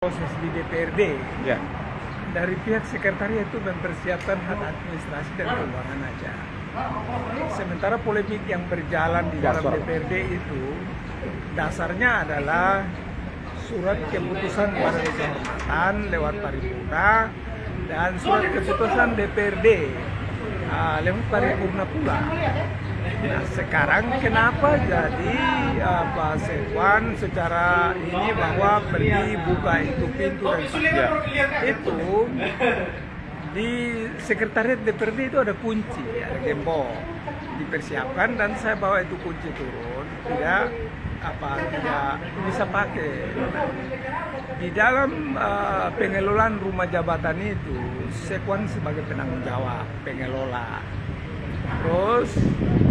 Proses di DPRD Ya, dari pihak sekretariat itu mempersiapkan hal administrasi dan keuangan aja. Sementara polemik yang berjalan di dalam DPRD itu dasarnya adalah surat keputusan Badan Kehormatan lewat paripurna dan surat keputusan DPRD lewat paripurna pula. Nah, sekarang kenapa jadi Pak Sekwan secara ini bahwa pergi buka itu pintu dan itu di sekretariat DPRD itu ada kunci, ada gembok dipersiapkan dan saya bawa itu kunci turun, tidak bisa pakai. Nah, di dalam pengelolaan rumah jabatan itu Sekwan sebagai penanggung jawab pengelola, terus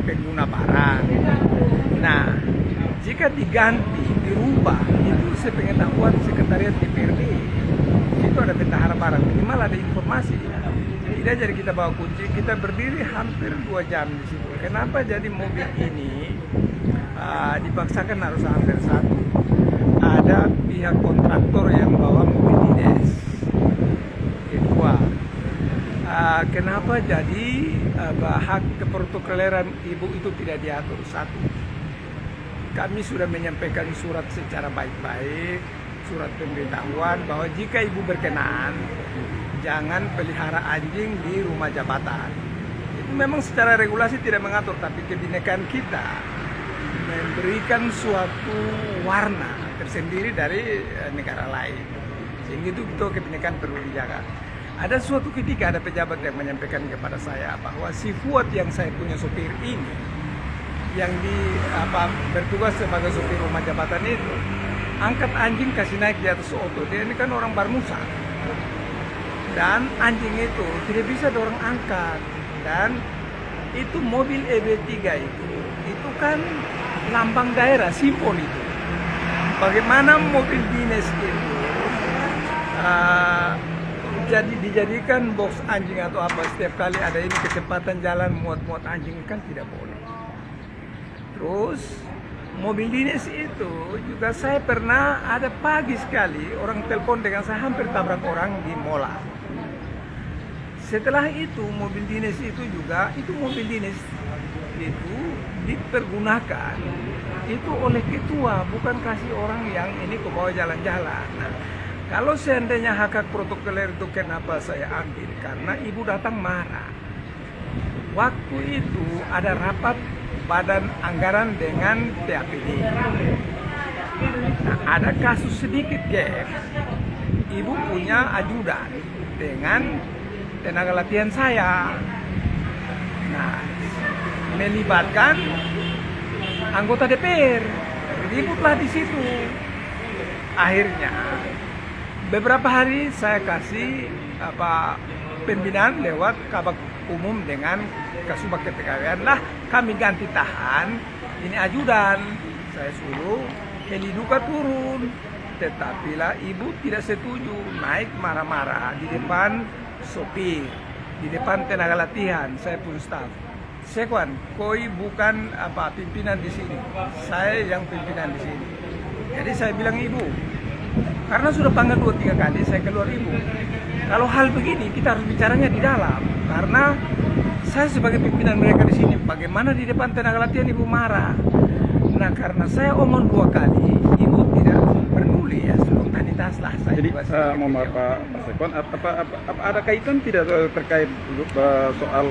pengguna barang. Nah, jika diganti, dirubah, itu sepengetahuan sekretariat DPRD itu ada bendahara barang, minimal ada informasi. Tidak jadi kita bawa kunci, kita berdiri hampir 2 jam di situ. Kenapa jadi mobil ini dipaksakan harus hampir satu? Ada pihak kontraktor yang bawa mobil dinas. Kedua, kenapa jadi hak keprotokoleran ibu itu tidak diatur? Satu, kami sudah menyampaikan surat secara baik-baik, surat pemberitahuan bahwa jika ibu berkenan jangan pelihara anjing di rumah jabatan. Itu memang secara regulasi tidak mengatur, tapi kebinekaan kita memberikan suatu warna tersendiri dari negara lain, sehingga itu kebinekaan perlu dijaga. Ada suatu ketika ada pejabat yang menyampaikan kepada saya bahwa si Fuad yang saya punya sopir ini, yang bertugas sebagai sopir rumah jabatan itu, angkat anjing kasih naik di atas oto. Dia ini kan orang Barmusa, dan anjing itu tidak bisa dorong angkat. Dan itu mobil EB3 itu kan lambang daerah, simbol itu. Bagaimana mobil dinas itu jadi dijadikan box anjing atau apa, setiap kali ada ini kecepatan jalan muat-muat anjing, kan tidak boleh. Terus mobil dinas itu juga saya pernah ada pagi sekali orang telepon dengan saya hampir tabrak orang di Mola. Setelah itu mobil dinas itu juga, itu mobil dinas itu dipergunakan itu oleh ketua, bukan kasih orang yang ini ke bawah jalan-jalan. Nah, kalau seandainya hak protokoler itu kenapa saya ambil? Karena ibu datang marah. Waktu itu ada rapat badan anggaran dengan TAPD. Nah, ada kasus sedikit gap. Ibu punya ajudan dengan tenaga latihan saya. Nah, melibatkan anggota DPR. Ributlah di situ. Akhirnya beberapa hari saya kasih pembinaan lewat Kabak Umum dengan Kasubag Kepegawaian. Lah, kami ganti tahan, ini ajudan. Saya suruh Heliduka turun. Tetapi lah ibu tidak setuju, naik marah-marah di depan sopir, di depan tenaga latihan, saya pun staff. Sekwan, koi bukan pimpinan di sini, saya yang pimpinan di sini. Jadi saya bilang ibu, karena sudah panggil 2-3 kali saya keluar ibu. Kalau hal begini kita harus bicaranya di dalam, karena saya sebagai pimpinan mereka di sini, bagaimana di depan tenaga latihan ibu marah. Nah, karena saya omong 2 kali, ibu tidak peduli, ya spontanitas lah. Jadi mohon maaf Pak Sekwan, apa ada kaitan tidak terkait soal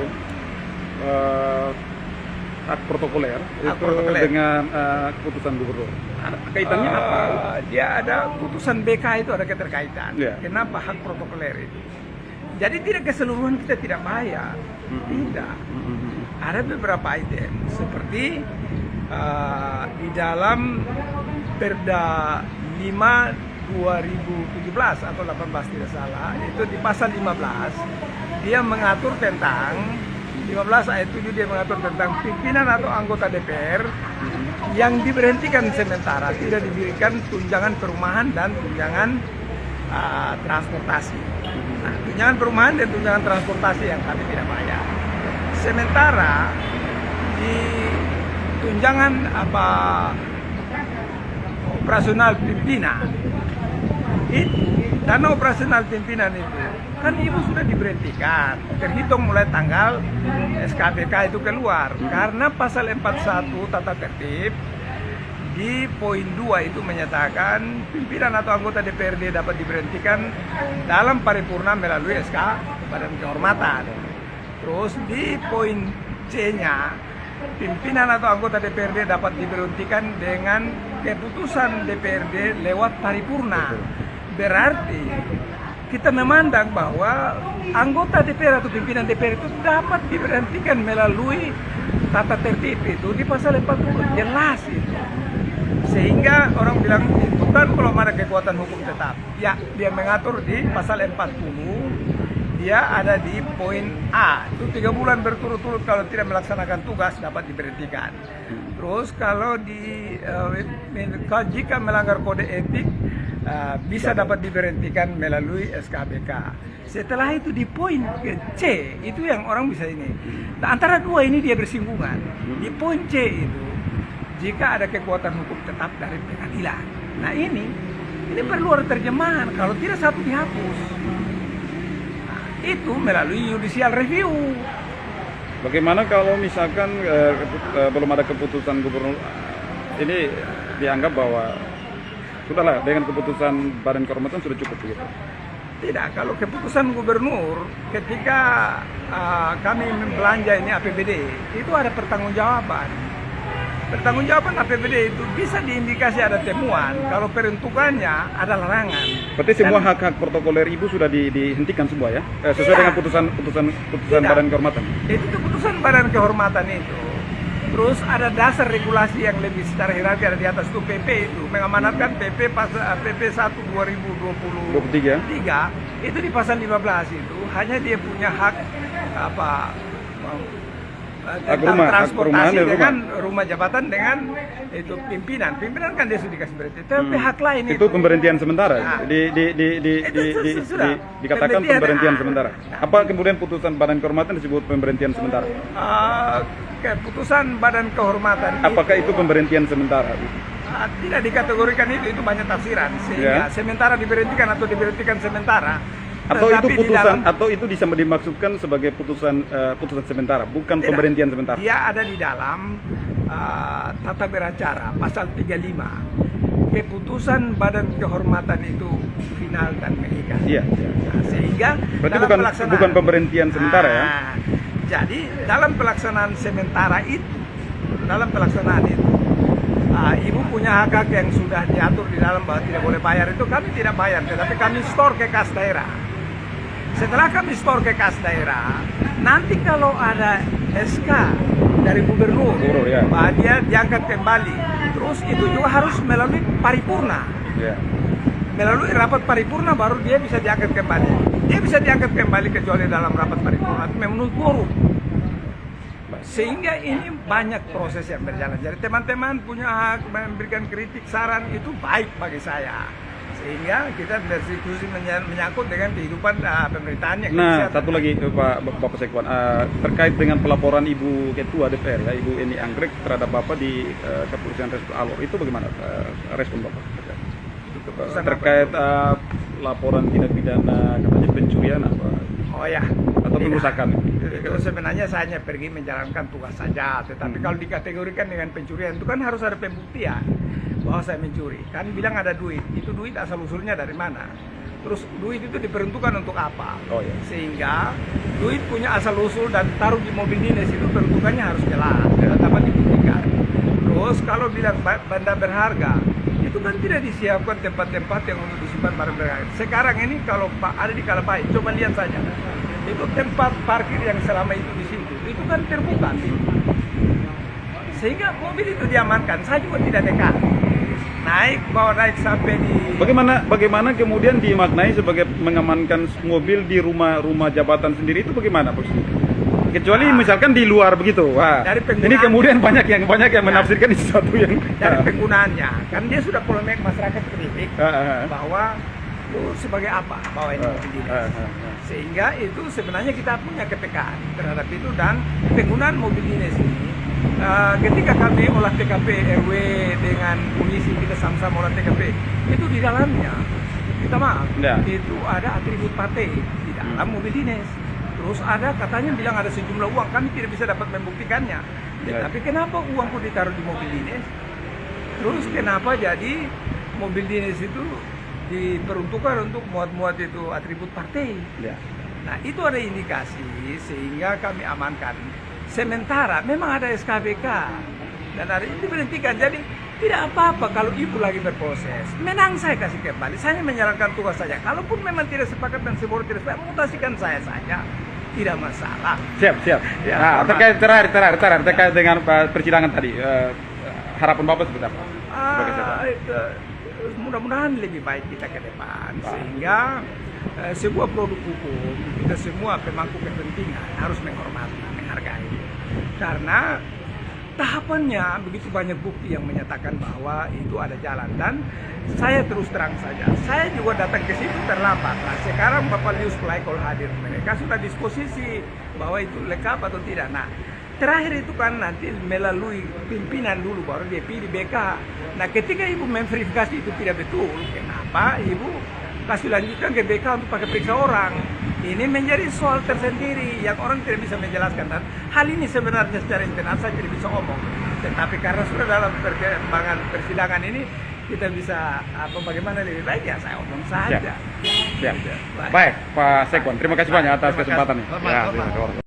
hak protokoler dengan keputusan gubernur? Ada kaitannya apa? Dia ada putusan BK itu ada keterkaitan. Yeah. Kenapa hak protokoler itu? Jadi tidak keseluruhan kita tidak bayar. Tidak. Ada beberapa item seperti di dalam Perda 5 2017 atau 18 tidak salah, itu di pasal 15 dia mengatur tentang 15 ayat 7 dia mengatur tentang pimpinan atau anggota DPR yang diberhentikan sementara tidak diberikan tunjangan perumahan dan tunjangan transportasi. Nah, tunjangan perumahan dan tunjangan transportasi yang kami tidak bayar. Sementara di tunjangan operasional pimpinan itu dana operasional pimpinan itu kan ibu sudah diberhentikan, terhitung mulai tanggal SKPK itu keluar, karena pasal 41 tata tertib di poin 2 itu menyatakan pimpinan atau anggota DPRD dapat diberhentikan dalam paripurna melalui SK Badan Kehormatan. Terus di poin C-nya, pimpinan atau anggota DPRD dapat diberhentikan dengan keputusan DPRD lewat paripurna. Berarti kita memandang bahwa anggota DPR atau pimpinan DPR itu dapat diberhentikan melalui tata tertib itu di pasal 40, jelas itu. Sehingga orang bilang itu kan belum ada kekuatan hukum tetap. Ya, dia mengatur di pasal 40, dia ada di poin A, itu 3 bulan berturut-turut kalau tidak melaksanakan tugas dapat diberhentikan. Terus kalau jika melanggar kode etik bisa dapat diberhentikan melalui SKPK. Setelah itu di poin C, itu yang orang bisa ini. Nah, antara dua ini dia bersinggungan. Di poin C itu, jika ada kekuatan hukum tetap dari pengadilan. Nah ini perlu ada terjemahan, kalau tidak satu dihapus. Nah, itu melalui judicial review. Bagaimana kalau misalkan belum ada keputusan gubernur, ini dianggap bahwa sudahlah dengan keputusan Badan Kehormatan sudah cukup begitu? Tidak, kalau keputusan gubernur ketika kami belanja ini APBD itu ada pertanggungjawaban. Pertanggungjawaban APBD itu bisa diindikasi ada temuan, kalau peruntukannya ada larangan. Berarti semua hak-hak protokoler ibu sudah dihentikan semua ya? Sesuai dengan putusan Badan Kehormatan? Itu keputusan Badan Kehormatan itu. Terus ada dasar regulasi yang lebih secara hierarki, ada di atas itu PP itu mengamanatkan PP 1 2023 itu di pasal 15 itu hanya dia punya hak tentang transportasi dengan rumah jabatan dengan itu pimpinan kan dia sudah dikasih berhenti. Tapi hak lain itu pemberhentian sementara. Dikatakan pemberhentian sementara. Apa kemudian putusan Badan Kehormatan disebut pemberhentian sementara? Keputusan Badan Kehormatan. Apakah itu pemberhentian sementara? Tidak dikategorikan itu banyak tafsiran. Sehingga sementara diberhentikan atau diberhentikan sementara. Atau itu putusan atau itu bisa dimaksudkan sebagai putusan sementara, bukan pemberhentian sementara. Dia ada di dalam tata beracara pasal 35. Keputusan Badan Kehormatan itu final dan mengikat. Iya. Nah, sehingga berarti bukan pemberhentian sementara ya. Jadi dalam pelaksanaan sementara itu, ibu punya hak yang sudah diatur di dalam bahwa tidak boleh bayar itu kami tidak bayar, tetapi kami store ke kas daerah. Setelah kami store ke kas daerah, nanti kalau ada SK dari gubernur, ya, dia diangkat kembali. Terus itu juga harus melalui paripurna. Ya. Melalui rapat paripurna baru dia bisa diangkat kembali. Dia bisa diangkat kembali kecuali dalam rapat paripurna menurut quorum. Sehingga ini banyak proses yang berjalan. Jadi teman-teman punya hak memberikan kritik, saran itu baik bagi saya. Sehingga kita berdiskusi menyangkut dengan kehidupan pemerintahan yang satu lagi Bapak Sekwan, terkait dengan pelaporan Ibu Ketua DPR ya, Ibu Eni Anggrek terhadap Bapak di Kepolisian Resort Alor, itu bagaimana respon Bapak? Terkait laporan tindak pidana katanya pencurian apa? Oh ya, atau pengerusakan? Itu sebenarnya saya hanya pergi menjalankan tugas saja. Tetapi kalau dikategorikan dengan pencurian itu kan harus ada pembuktian bahwa saya mencuri. Kan bilang ada duit, itu duit asal usulnya dari mana? Terus duit itu diperuntukkan untuk apa? Oh, ya. Sehingga duit punya asal usul dan taruh di mobil dinas itu peruntukannya harus jelas dan dapat dibuktikan. Terus kalau bilang benda berharga, itu kan tidak disiapkan tempat-tempat yang untuk disimpan barang berharga. Sekarang ini kalau ada di Kalapai, coba lihat saja. Itu tempat parkir yang selama itu di situ, itu kan terbuka. Sehingga mobil itu diamankan, saya juga tidak dekat. Bawa naik sampai di... Bagaimana kemudian dimaknai sebagai mengamankan mobil di rumah jabatan sendiri itu bagaimana Pak? Kecuali misalkan di luar begitu. Wah. Ini kemudian banyak yang menafsirkan itu sesuatu yang dari penggunaannya. Kan dia sudah polemik masyarakat kritik bahwa itu sebagai apa bawa ini mobil dinas. Sehingga itu sebenarnya kita punya kepekaan terhadap itu dan penggunaan mobil dinas ini. Ketika kami olah TKP RW dengan polisi, kita sama-sama olah TKP, itu di dalamnya Minta maaf, Ya. itu ada atribut partai di dalam mobil dinas. Terus ada katanya bilang ada sejumlah uang, kami tidak bisa dapat membuktikannya. Ya. Tapi kenapa uangku ditaruh di mobil dinas? Terus kenapa jadi mobil dinas itu diperuntukkan untuk muat-muat itu atribut partai? Ya. Nah itu ada indikasi sehingga kami amankan. Sementara memang ada SKBK dan ada ini diberhentikan. Jadi tidak apa-apa kalau ibu lagi berproses. Menang saya kasih kembali. Saya menjalankan tugas saja. Kalaupun memang tidak sepakat dan sebor tidak sepakat, mutasikan saya saja. Tidak masalah. Siap. Ya, Nah, terakhir terkait dengan persidangan tadi, harapan Bapak seperti apa? Sebagai siapa? Mudah-mudahan lebih baik kita ke depan sehingga sebuah produk hukum kita semua pemangku kepentingan harus menghormati, menghargai karena tahapannya begitu banyak bukti yang menyatakan bahwa itu ada jalan dan saya terus terang saja saya juga datang ke situ terlambat. Nah sekarang Bapak Lius Pelaikol hadir, mereka sudah disposisi bahwa itu lengkap atau tidak. Nah terakhir itu kan nanti melalui pimpinan dulu baru dia pilih BK. Nah ketika ibu memverifikasi itu tidak betul, kenapa ibu kasih lanjutkan ke BK untuk pakai periksa orang? Ini menjadi soal tersendiri yang orang tidak bisa menjelaskan dan hal ini sebenarnya secara internal saya tidak bisa omong. Tetapi karena sudah dalam perkembangan persidangan ini kita bisa bagaimana lebih baik ya saya omong saja. Siap. Baik, Pak Sekwan, terima kasih banyak atas kesempatannya. Selamat. Ya,